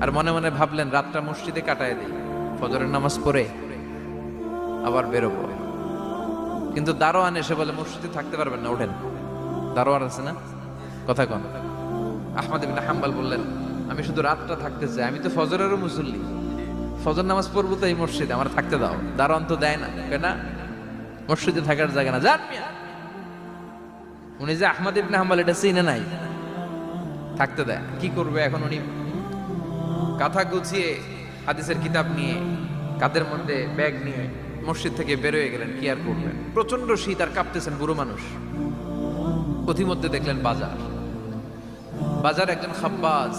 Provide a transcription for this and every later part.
আর মনে মনে ভাবলেন রাতটা মসজিদে কাটায় দিই, ফজরের নামাজ পড়ে আবার বেরোবো। কিন্তু দারোয়ান এসে বলে মসজিদে থাকতে পারবেন না, ওঠেন। দারোয়ান আছে না, কথা কন। আহমদ ইবনে হাম্বল বললেন আমি শুধু রাতটা থাকতে চাই, আমি তো ফজরেরও মুসল্লি, ফজর নামাজ পড়বো তো এই মসজিদে, আমার থাকতে দাও। দারোয়ান তো দেয় না, কেনা মসজিদে থাকার জায়গা না, যান মিয়া। উনি যে আহমদ ইবনে হাম্বল এটা চিনে নাই, থাকতে দেয়। কি করবে এখন? উনি কাঁথা গুছিয়ে হাদিসের কিতাব নিয়ে কাঁধের মধ্যে ব্যাগ নিয়ে মসজিদ থেকে বেরোয় গেলেন। কি আর করবেন, প্রচন্ড শীত, আর কাঁপতেছেন, বুড়ো মানুষ। পথিমধ্যে দেখলেন বাজার, বাজার একজন খাব্বাজ,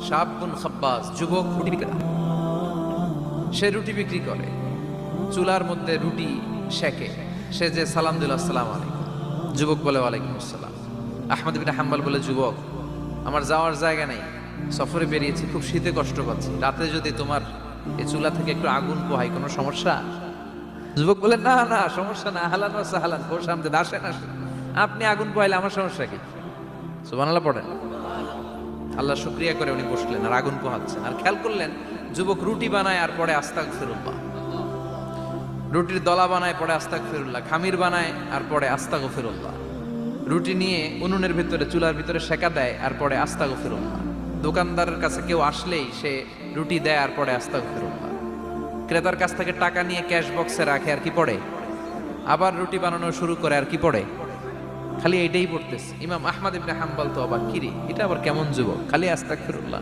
শাবুন খাব্বাজ, যুবক রুটি বিক্রেতা। সে রুটি বিক্রি করে, চুলার মধ্যে রুটি সেকে। সে যে সালাম দিল আসসালামু আলাইকুম, যুবক বলে ওয়ালাইকুম আসসালাম। আহমদ ইবনে হাম্বল বলে যুবক আমার যাওয়ার জায়গা নেই, সফরে বেরিয়েছি, খুব শীতে কষ্ট পাচ্ছি, রাতে যদি তোমার এই চুলা থেকে একটু আগুন পোহাই কোনো সমস্যা? যুবক বলে না না সমস্যা না, আহলান ওয়া সাহলান, খোশ আমদেদ, আসেন আসেন, আপনি আগুন পোহাইলে আমার সমস্যা কি? সুবহানাল্লাহ পড়েন। আল্লাহ শুকরিয়া করে উনি বসলেন আর আগুন পোহাচ্ছেন। আর খেয়াল করলেন যুবক রুটি বানায় আর পরে আস্তাগফিরুল্লাহ, রুটির দলা বানায় পরে আস্তাগফিরুল্লাহ, খামির বানায় আর পরে আস্তাগফিরুল্লাহ, রুটি নিয়ে উনুনের ভিতরে চুলার ভিতরে সেকা দেয় আর পরে আস্তাগফিরুল্লাহ। দোকানদারের কাছে কেউ আসলেই সে রুটি দেয় আর পরে আস্তাগফিরুল্লাহ। ক্রেতার কাছ থেকে টাকা নিয়ে ক্যাশ বক্সে রাখে আর কি পড়ে, আবার রুটি বানানো শুরু করে আর কি পড়ে, খালি এইটাই পড়তেছে। ইমাম আহমদ ইবনে হাম্বল তো অবাক, কিরে এটা আবার কেমন যুবক, খালি আস্তাগফিরুল্লাহ।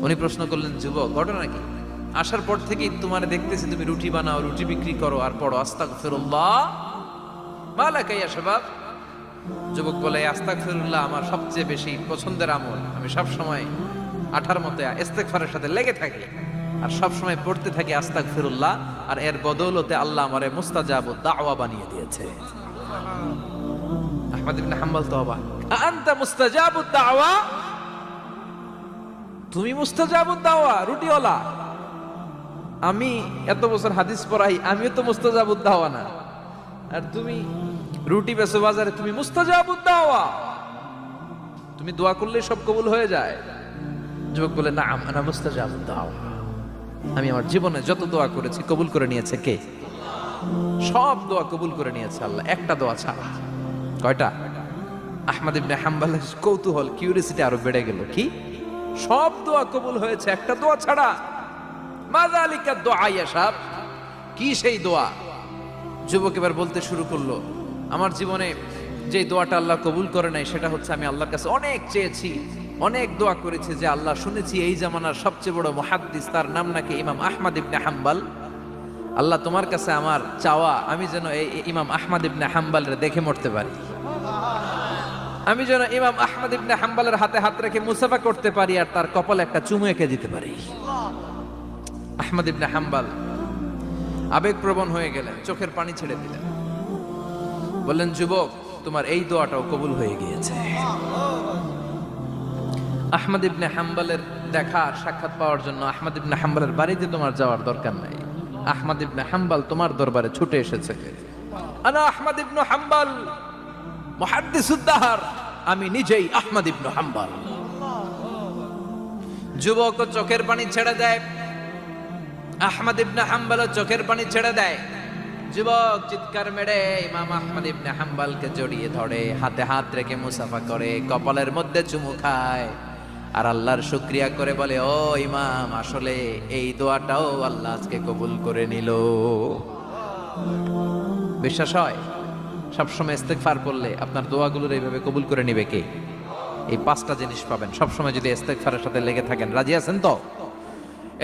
উনি প্রশ্ন করলেন যুবক ঘটনা কি? আসার পর থেকেই তোমার দেখতেছি তুমি রুটি বানাও, রুটি বিক্রি করো আর পড়ো আস্তাগফিরুল্লাহ, মালাকা ইয়া শাবাব। যুবক বলে আস্তাগফিরুল্লাহ আমার সবচেয়ে বেশি পছন্দের আমল, আমি সব সময় আঠার মতো ইস্তেগফারের সাথে লেগে থাকি আর সব সময় পড়তে থাকি আস্তাগফিরুল্লাহ, আর এর বদৌলতে আল্লাহ আমারে মুস্তাজাবুদ দাওয়া বানিয়ে দিয়েছে। আহমদ ইবনে হাম্বল তো অবাক, আনতা মুস্তাজাবুদ দাওয়া, তুমি মুস্তাজাবুদ দাওয়া রুটিওয়ালা? আমি এত বছর হাদিস পড়াই, আমিও তো মুস্তাজাবুদ দাওয়া না, আর তুমি রুটি বেচো বাজারে, তুমি মুস্তাজাবুদ দাওয়া, তুমি দোয়া করলে সব কবুল হয়ে যায়? যুবক বলে না আনা মুস্তাজাবুদ দাওয়া, আমি আমার জীবনে যত দোয়া করেছি কবুল করে নিয়েছে কে? সব দোয়া কবুল করে নিয়েছে আল্লাহ, একটা দোয়া ছাড়া। কয়টা? আহমদ ইবনে হাম্বলের কৌতূহল, কিউরিসিটি আরো বেড়ে গেল। কি? সব দোয়া কবুল হয়েছে, একটা দোয়া ছাড়া। মাযালিকা দুআ ইয়া শাব, কি সেই দোয়া? যুবক এবার বলতে শুরু করলো আমার জীবনে যে দোয়াটা আল্লাহ কবুল করে নাই সেটা হচ্ছে আমি আল্লাহর কাছে অনেক চেয়েছি, অনেক দোয়া করেছি যে আল্লাহ শুনেছি এই জামানার সবচেয়ে বড় মুহাদ্দিস, তার নাম নাকি ইমাম আহমদ ইবনে হাম্বল। আল্লাহ তোমার কাছে আমার চাওয়া আমি যেন এই ইমাম আহমদ ইবনে হাম্বলের দেখে মরতে পারি, আমি যেন ইমাম আহমদ ইবনে হাম্বলের হাতে হাত রেখে মুসাফা করতে পারি আর তার কপালে একটা চুমু এঁকে দিতে পারি। আহমদ ইবনে হাম্বল আবেগপ্রবণ হয়ে গেলেন, চোখের পানি ছেড়ে দিলেন, বললেন যুবক তোমার এই দোয়াটাও কবুল হয়ে গিয়েছে। আহমদ ইবনে হাম্বলের দেখা সাক্ষাৎ পাওয়ার জন্য আহমদ ইবনে হাম্বলের বাড়িতে তোমার যাওয়ার দরকার নাই, আহমদ ইবনে হাম্বল তোমার দরবারে ছুটে এসেছে। আনা আহমদ ইবনে হাম্বল মুহাদ্দিসুদ দাহর, আমি নিজেই আহমদ ইবনে হাম্বল। যুবক চোখের পানি ছেড়ে দেয়, আহমদ ইবনে হাম্বল চোখের পানি ছেড়ে দেয়। যুবক চিৎকার মেরে ইমাম আহমদ ইবনে হাম্বলকে জড়িয়ে ধরে, হাতে হাত রেখে মুসাফা করে, কপালের মধ্যে চুমু খায় আর আল্লাহর শুকরিয়া করে বলে ও ইমাম আসলে এই দোয়াটাও আল্লাহ আজকে কবুল করে নিল। বিশ্বাস হয় সবসময় ইস্তেগফার করলে আপনার দোয়াগুলোর এইভাবে কবুল করে নিবে কে? এই পাঁচটা জিনিস পাবেন সবসময় যদি ইস্তেগফারের সাথে লেগে থাকেন। রাজি আছেন তো?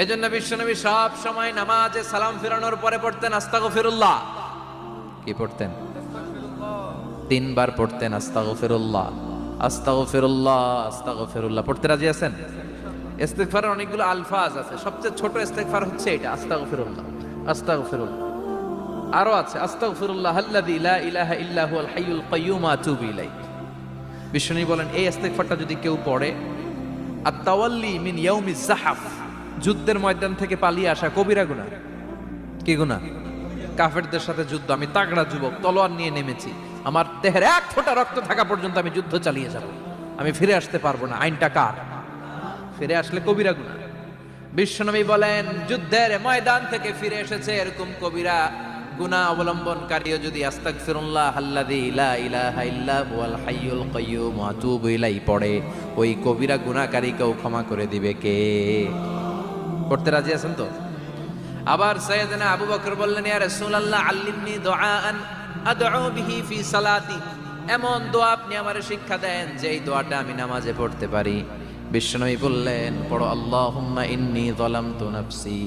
এজন্য বিশ্বনবী সব সময় নামাজে সালাম ফিরানোর পরে পড়তেন আস্তাগফিরুল্লাহ। কি পড়তেন? 3 বার পড়তেন আস্তাগফিরুল্লাহ, আস্তাগফিরুল্লাহ, আস্তাগফিরুল্লাহ। পড়তে রাজি আছেন? ইস্তেগফারের অনেকগুলো আলফাজ আছে, সবচেয়ে ছোট ইস্তেগফার হচ্ছে এটা আস্তাগফিরুল্লাহ, আস্তাগফিরুল্লাহ। আরো আছে আস্তাগফিরুল্লাহ আল্লাযী লা ইলাহা ইল্লা হুয়াল হাইয়ুল কাইয়্যুম আতুবু ইলাইহি। বিশ্বনবী বলেন এই ইস্তেগফারটা যদি কেউ পড়ে, আত-তাওয়াল্লি মিন ইয়াউমিজ যাহাফ, যুদ্ধের ময়দান থেকে পালিয়ে আসা কবিরা গুনাহ। কি গুনাহ? কাফেরদের সাথে যুদ্ধ, আমি তাগড়া যুবক, তলোয়ার নিয়ে নেমেছি, আমার দেহের এক ফোঁটা রক্ত থাকা পর্যন্ত আমি যুদ্ধ চালিয়ে যাব, আমি ফিরে আসতে পারবো না, আইনটা কার? ফিরে আসলে কবিরা গুনাহ। বিশ্বনবী বলেন যুদ্ধের ময়দান থেকে ফিরে এসেছে এরকম কবিরা গুনাহ অবলম্বনকারীও যদি আস্তাগফিরুল্লাহ আল্লাযী লা ইলাহা ইল্লা হুয়াল হাইয়ুল কাইয়্যুম ওয়া আতুবু ইলাইহি পড়ে, ওই কবিরা গুনাহকারীকেও ক্ষমা করে দিবে কে? পড়তে রাজি আছেন তো? আবার সাইয়েদনা আবু বকর বললেন, ইয়া রাসূলুল্লাহ আল্লিমনি দুআআন আদউ বিহি ফি সালাতি, এমন দোয়া আপনি আমারে শিক্ষা দেন যে এই দোয়াটা আমি নামাজে পড়তে পারি। বিশ্বনবী বললেন, পড়ো আল্লাহুম্মা ইন্নী যালামতু নাফসি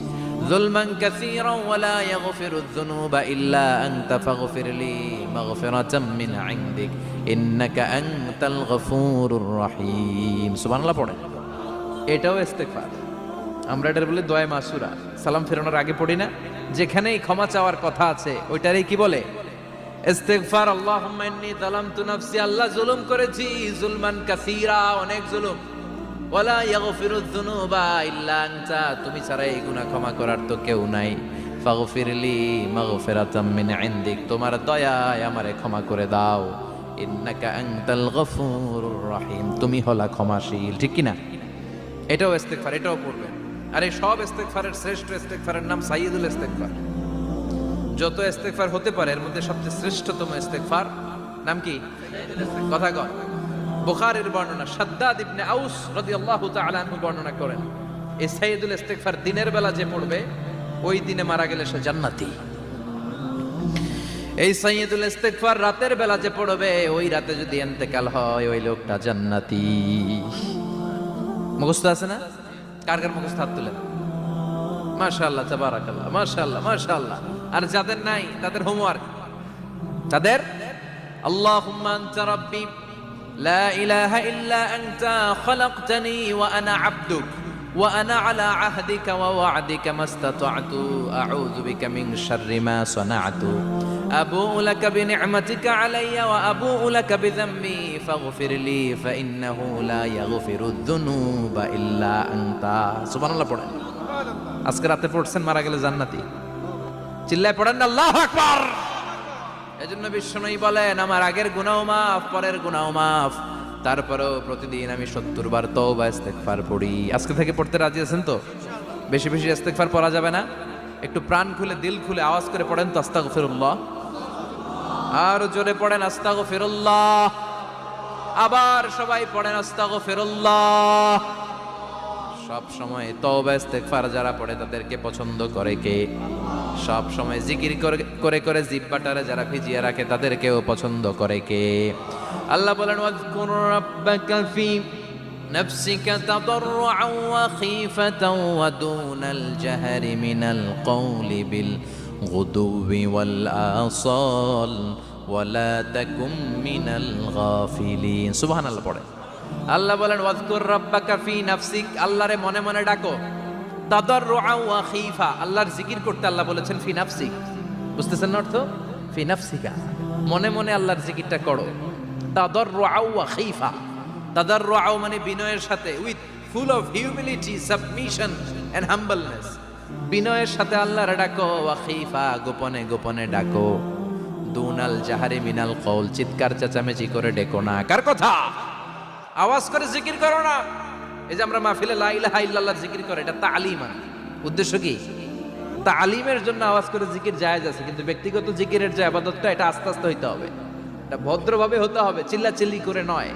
যুলমান কাসীরান ওয়া লা ইয়াগফিরুয যুনুবা ইল্লা আনতা ফাগফিরলি মাগফিরাতাম মিন ইনদিক ইন্নাকা আনতাল গফুরুর রহিম। সুবহানাল্লাহ পড়েন। এটাও ইস্তেগফার। আমরা এটার বলে দোয়া মাসুরা, সালাম ফেরানোর আগে পড়ি না? যেখানেই ক্ষমা চাওয়ার কথা আছে ওইটারই কি বলে? ইস্তেগফার। আল্লাহুম্মা ইন্নী যালামতু নাফসি, আল্লাহ জুলুম করেছি, যুলমান কাসীরা, অনেক জুলুম। ওয়ালা ইয়াগফিরুয যুনুবা ইল্লা আনতা, তুমি ছাড়া এই গুনাহ ক্ষমা করার তো কেউ নাই। ফাগফিরলি মাগফিরাতাম মিন ইনদিক, তোমার দয়ায় আমারে ক্ষমা করে দাও। ইন্নাকা আনতাল গফুরুর রহিম, তুমি হলা ক্ষমাশীল। ঠিক কি না? এটাও ইস্তেগফার, এটাও পড়বেন। আর এই সব ইস্তেগফারের শ্রেষ্ঠ ইস্তেগফারের নাম সাইয়্যিদুল ইস্তেগফার। যত ইস্তেগফার হতে পারে এর মধ্যে সবচেয়ে শ্রেষ্ঠতম ইস্তেগফার নাম কি? কথা কন। বুখারীর বর্ণনা, শাদ্দাদ ইবনে আউস রাদিয়াল্লাহু তাআলা আনহু বর্ণনা করেন, এই সাইয়্যিদুল ইস্তেগফার দিনের বেলা যে পড়বে ওই দিনে মারা গেলে সে জান্নাতি। এই সাইয়্যিদুল ইস্তেগফার রাতের বেলা যে পড়বে ওই রাতে যদি ইন্তেকাল হয় ওই লোকটা জান্নাতি। মুখস্থ আছে না? কার কার মুখস্থ হাত তুলেন? মাশাআল্লাহ, তাবারাকাল্লাহ, মাশাআল্লাহ, মাশাআল্লাহ। আর যাদের নাই তাদের হোমওয়ার্ক, তাদের আল্লাহুম্মা আনতা রাব্বি লা ইলাহা ইল্লা আনতা খালাকতানি ওয়া আনা আবদুক ওয়া আনা আলা আহদিকা ওয়া ওয়া'দিকা মাস্তাতা'তু আউযু বিকা মিন শাররি মা সানা'তু আবু'ু লাকা বিনি'মাতিকা আলাইয়া ওয়া আবু'ু লাকা বিযামবি ফাগফিরলি ফাইন্নাহু লা ইয়াগফিরুয যুনুবা ইল্লা আনতা। সুবহানাল্লাহ পড়েন। আজকে রাতে পড়ছেন, মারা গেলে জান্নাতি। চিল্লায় পড়েন না আল্লাহু আকবার। এজন্য বিশ্বনবী বলেন, আমার আগের গুনাহ মাফ, পরের গুনাহ মাফ, তারপরেও প্রতিদিন আমি 70 বার তওবা ইস্তেগফার পড়ি। আজকে থেকে পড়তে রাজি আছেন তো? বেশি বেশি ইস্তেগফার পড়া যাবে না? একটু প্রাণ খুলে দিল খুলে আওয়াজ করে পড়েন তো আস্তাগফিরুল্লাহ। আর জোরে পড়েন আস্তাগফিরুল্লাহ। আবার সবাই পড়েন আস্তাগফিরুল্লাহ। সব সময় তওবা ইস্তেগফার যারা পড়ে তাদেরকে পছন্দ করে কে? সব সময় জিকির করে করে জিহ্বাটারে যারা ভিজিয়ে রাখে তাদেরকেও পছন্দ করে কে? আল্লাহ বলেন, ওয়াজকুর রাব্বাকা ফি নাফসিকা তাদাররুআন ওয়া খীফাতান ওয়া দুনাল জাহরি মিনাল কওলি বিল গুদুবি ওয়াল আসাল ওয়া লা তাকুম মিনাল গাফিলিন। সুবহানাল্লাহ পড়ে। আল্লাহ বলেন, ওয়াজকুর রাব্বাকা ফি নাফসিক, আল্লাহরে মনে মনে ডাকো। তাদাররুআন ওয়া খীফা, আল্লাহর জিকির করতে আল্লাহ বলেছেন ফি নাফসিক। বুঝতেছেন না অর্থ? ফি নাফসিকা, মনে মনে আল্লাহর জিকিরটা করো। তাদাররুআন ওয়া খীফা, তাদাররুআন মানে বিনয়ের সাথে, with full of humility, submission and humbleness. বিনয়ের সাথে আল্লাহরে ডাকো। ওয়া খীফা, গোপনে গোপনে ডাকো। দুনাল জাহারি মিনাল কওল, চিৎকার চেঁচামেচি করে ডেকো না। কার কথা? আওয়াজ করে জিকির করো না। এই যে আমরা মাহফিলে লা ইলাহা ইল্লাল্লাহ জিকির করে, এটা তালিম। উদ্দেশ্য কি? তালিমের জন্য আওয়াজ করে জিকির জায়েজ আছে, কিন্তু ব্যক্তিগত জিকিরের যে ইবাদতটা এটা আস্তে আস্তে হইতে হবে, এটা ভদ্রভাবে হতে হবে, চিল্লাচিল্লি করে নয়।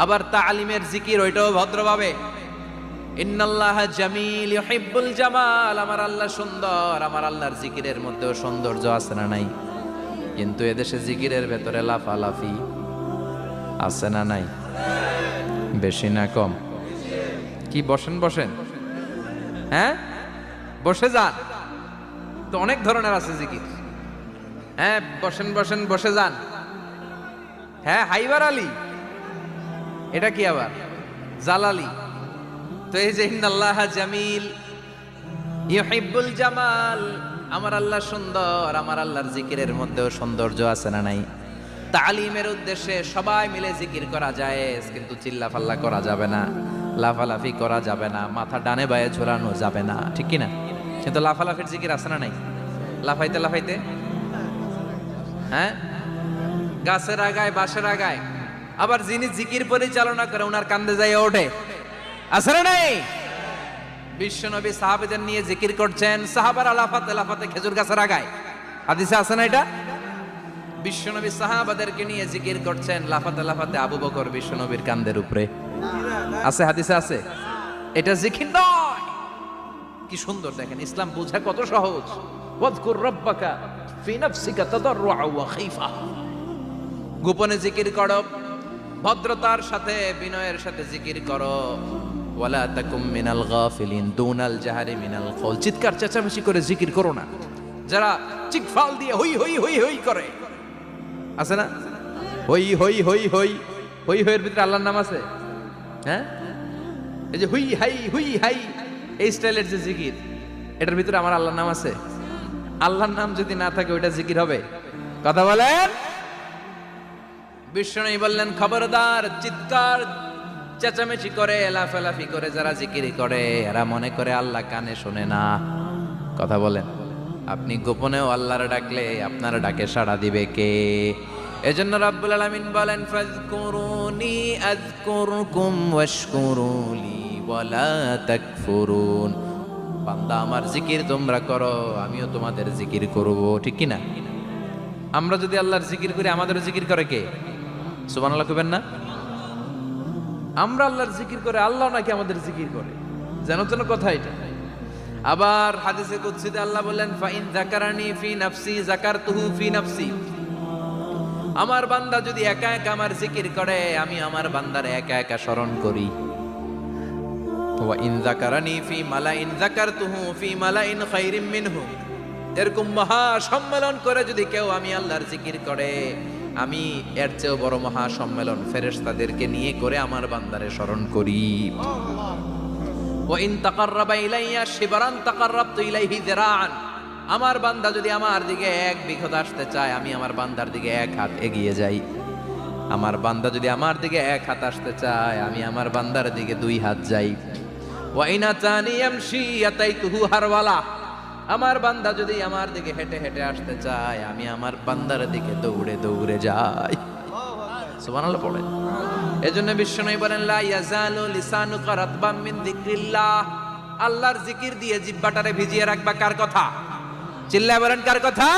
আবার তালিমের জিকির ওইটাও ভদ্রভাবে। ইন্নাল্লাহা জামিল ইউহিব্বুল জামাল, আমার আল্লাহ সুন্দর, আমার আল্লাহর জিকিরের মধ্যেও সৌন্দর্য আছে না নাই? কিন্তু এদেশে জিকিরের ভেতরে লাফালাফি আছে না নাই? বেশি না কম? কি বসেন বসেন, হ্যাঁ বসে যান তো, অনেক ধরনের আছে জিকির। হ্যাঁ বসেন বসেন, বসে যান। হ্যাঁ হাইবার আলী, এটা কি আবার জালালি? তো এই যে ইন্নাল্লাহা জামিল ইউহিব্বুল জামাল, আমার আল্লাহ সুন্দর, আমার আল্লাহর জিকিরের মধ্যেও সৌন্দর্য আছে না নাই? তালিমের উদ্দেশ্যে সবাই মিলে জিকির করা যায়, কিন্তু চিল্লাফাল্লা করা যাবে না, লাফালাফি করা যাবে না, মাথা ডানে বায়ে ঝোলানো যাবে না, ঠিক কি না? কিন্তু লাফালাফির জিকির আছে না নাই? লাফাইতে লাফাইতে, হ্যাঁ গাছের আগায় বাঁশের আগায়। আবার যিনি জিকির পরিচালনা করে ওনার কান্দে যায় ওঠে, আছে না নাই? বিশ্বনবী সাহাবাদের নিয়ে জিকির করছেন, সাহাবারা লাফাতে লাফাতে খেজুর গাছের আগায়। হাদিসে আছে না এটা? বিশ্বনবী সাহাবাদেরকে নিয়ে জিকির করছেন, লাফাতে লাফাতে আবু বকর বিশ্বনবীর কাঁধের উপরে। আছে, হাদিসে আছে। এটা জিকির নয়। কি সুন্দর দেখেন, ইসলাম বোঝা কত সহজ। ওয়াজকুর রাব্বাকা ফি নাফসিকা তাদাররুআ ওয়া খাইফা। গোপনে জিকির করো, ভদ্রতার সাথে বিনয়ের সাথে জিকির করো। ওয়ালা তাকুম মিনাল গাফিলিন দুনাল জাহারি মিনাল কওল। চিৎকার চেঁচামেচি করে জিকির করো না। যারা চিকফাল দিয়ে হই হই হই হই করে, আছে না? হই হই হই হই হই হইয়ের ভিতরে আল্লাহর নাম আছে? হ্যাঁ, এই যে হুই হাই এই স্টাইলের যে জিকির, এটার ভিতরে আমার আল্লাহর নাম আছে? আল্লাহর নাম যদি না থাকে ওইটা জিকির হবে? কথা বলেন। বিষ্ণু বললেন, খবরদার, চিৎকার চেঁচামেচি করে লাফালাফি করে যারা জিকির করে এরা মনে করে আল্লাহ কানে শোনে না। কথা বলেন। আপনি গোপনেও আল্লাহর ডাকলে আপনার ডাকে সাড়া দিবে কে? এজন্য রাব্বুল আলামিন বলেন, ফাযকুরুনি আযকুরকুম ওয়াশকুরুলি ওয়ালা তাকফুরুন। বান্দা আমার জিকির তোমরা করো, আমিও তোমাদের জিকির করব। ঠিক কি না? আমরা যদি আল্লাহর জিকির করি, আমাদেরও জিকির করে কে? সুবহানাল্লাহ কইবেন না? আমরা আল্লাহর জিকির করে, আল্লাহ নাকি আমাদের জিকির করে? জানো তো না কথা এটা? আবার হাদিসে কুদসিতে আল্লাহ বললেন, ফাইন যাকারানি ফি নাফসি যাকারতুহু ফি নাফসি। আমার বান্দা যদি একা একা আমার জিকির করে, আমি আমার বান্দার একা একা স্মরণ করি। ওয়া ইন যাকারানি ফি মালাইন যাকারতুহু ফি মালাইন খায়রিম মিনহু। এরকম মহা সম্মেলন করে যদি কেউ আমি আল্লাহর জিকির করে, আমি এর চেয়েও বড় মহা সম্মেলন ফেরেশতাদেরকে নিয়ে করে আমার বান্দারে স্মরণ করি। ওয়া ইন তাকাররাবা ইলাইয়া শিবরান তাকাররাবতু ইলাইহি যিরাআন। আমার বান্দা যদি আমার দিকে এক বিঘত আসতে চায়, আমি আমার বান্দার দিকে এক হাত এগিয়ে যাই। আমার বান্দা যদি আমার দিকে এক হাত আসতে চায়, আমি আমার বান্দার দিকে দুই হাত যাই। ওয়া ইন আতানি ইয়ামশি আতাইতুহু হারওয়ালা। আমার বান্দা যদি আমার দিকে হেঁটে হেঁটে আসতে চায়, আমি আমার বান্দার দিকে দৌড়ে দৌড়ে যাই। সুবহানাল্লাহ পড়েন। এজন্য বিশ্বনবী বলেন, লা ইয়াজালু লিসানুকা রাতবাম মিন যিকরিল্লাহ। আল্লাহর জিকির দিয়ে জিহ্বাটারে ভিজিয়ে রাখবা। কার কথা? চিল্লায় বলেন, কার কথা?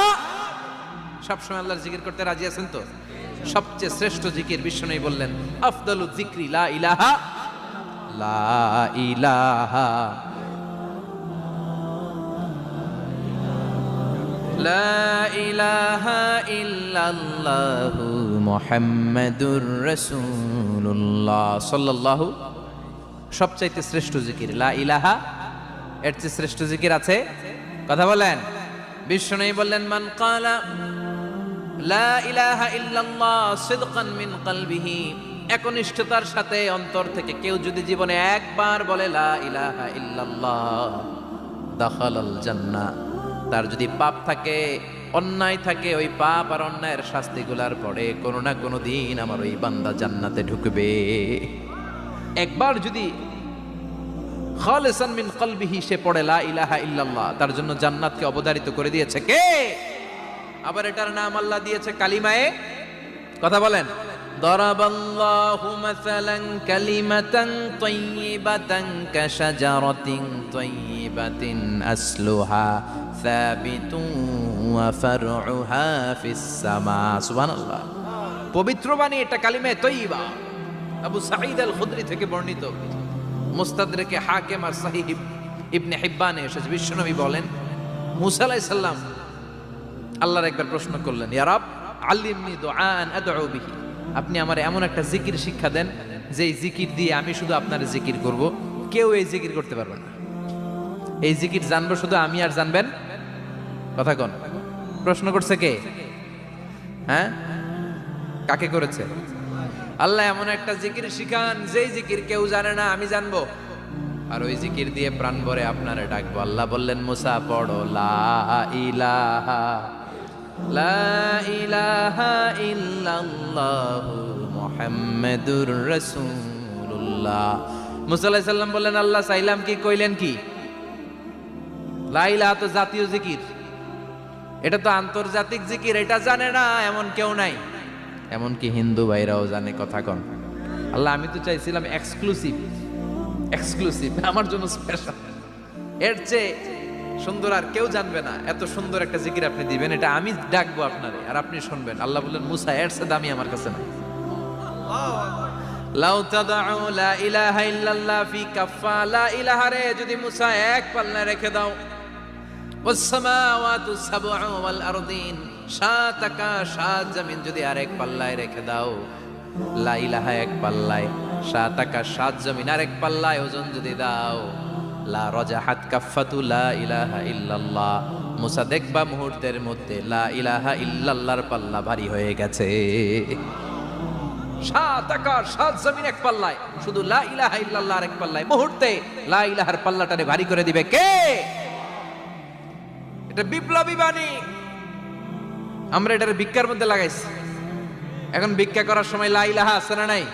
সবসময় আল্লাহর জিকির করতে রাজি আছেন তো? সবচেয়ে শ্রেষ্ঠ জিকির বিশ্বনবী বললেন, আফদালু যিকরি লা ইলাহা লা ইলাহা লা ইলাহা ইল্লাল্লাহু মুহাম্মাদুর রাসূলুল্লাহ সাল্লাল্লাহু। সবচাইতে শ্রেষ্ঠ জিকির লা ইলাহা। এর চেয়ে শ্রেষ্ঠ জিকির আছে? কথা বলেন। বিশ্বনবী বললেন, মান ক্বালা লা ইলাহা ইল্লাল্লাহ সিদকান মিন কলবিহি। একনিষ্ঠতার সাথে অন্তর থেকে কেউ যদি জীবনে একবার বলে লা ইলাহা ইল্লাল্লাহ, দাখালাল জান্নাহ। তার যদি পাপ থাকে, অন্যায় থাকে, ওই পাপ আর অন্যায়ের শাস্তিগুলার পরে কোনো না কোনো দিন আমার ওই বান্দা জান্নাতে ঢুকবে। একবার যদি খালিসান মিন কলবিহি সে পড়ে লা ইলাহা ইল্লাল্লাহ, তার জন্য জান্নাতকে অবধারিত করে দিয়েছে কে? আবার এটার নাম আল্লাহ দিয়েছে কালিমায়ে। কথা বলেন। দরাবাল্লাহু মাসালান কালিমাতান তাইয়িবাতান কাশাজারাতিন তাইয়িবাতিন আসলুহা সাবিতুন ওয়া ফারউহা ফিস সামা। সুবহানাল্লাহ। পবিত্র বাণী এটা কালিমায়ে তাইয়িবা। আবু সাঈদ আল খুদরি থেকে বর্ণিত, মুস্তাদরেকে হাকিম আর সহিহ ইবনে হিব্বানে এসেছে। বিশ্বনবী বলেন, মুসা আলাইহিস সালাম আল্লাহর একবার প্রশ্ন করলেন, ইয়া রাব আল্লিমনি দুআআন আদউ বিহি। আপনি আমার এমন একটা জিকির শিক্ষা দেন যেই জিকির দিয়ে আমি শুধু আপনার জিকির করব, কেউ এই জিকির করতে পারবে না। এই জিকির জানবো শুধু আমি, আর জানবেন। কথা কোন? প্রশ্ন করছে কে? হ্যাঁ, কাকে করেছে? আল্লাহ এমন একটা জিকির শিখান যেই জিকির কেউ জানে না, আমি জানবো, আর ওই জিকির দিয়ে প্রাণ ভরে আপনারে ডাকবো। আল্লাহ বললেন, মুসা পড়ো লা ইলাহা লা ইলাহা ইল্লাল্লাহু মুহাম্মাদুর রাসূলুল্লাহ। মুসা আলাইহিস সালাম বললেন, আল্লাহ চাইলাম কি, কইলেন কি? লা ইলাহা তো জাতীয় জিকির, এটা তো আন্তর্জাতিক জিকির, এটা জানে না এমন কেউ নাই। এমনকি হিন্দু ভাইরাও জানে। কথা কন। আল্লাহ আমি তো চাইছিলাম এক্সক্লুসিভ, এক্সক্লুসিভ, আমার জন্য স্পেশাল। এর চেয়ে সুন্দর আর কেউ জানবে না। এত সুন্দর একটা জিকির আপনি দিবেন, এটা আমি ডাকবো আপনারে আর আপনি শুনবেন। আল্লাহ বললেন, মুসা এর চেয়ে দামি আমার কাছে নাই। লাউ তাদউ লা ইলাহা ইল্লাল্লাহ ফি কাফা, লা ইলাহা রে যদি মুসা এক পাল্লায় রেখে দাও, ওয়াস সামাওয়াতু সাবউ ওয়াল আরদিন, সাত আকাশ সাত জমিন যদি আরেক পাল্লায় রেখে দাও, লা ইলাহা এক পাল্লায়, সাত আকাশ সাত জমিন আরেক পাল্লায় ওজন যদি দাও, লা রাজাহাত কাফাতু লা ইলাহা ইল্লাল্লাহ, মুসা দেখবা মুহূর্তের মধ্যে লা ইলাহা ইল্লাল্লাহর পাল্লা ভারী হয়ে গেছে। সাত আকাশ সাত জমিন এক পাল্লায়, শুধু লা ইলাহা ইল্লাল্লাহ এক পাল্লায়, মুহূর্তে লা ইলাহার পাল্লাটারে ভারী করে দিবে কে? এটা বিপ্লবী বাণী। আমরা এটার ভিক্ষার মধ্যে লাগাইছি। এখন ভিক্ষা করার সময় লা ইলাহা আছে না নাই?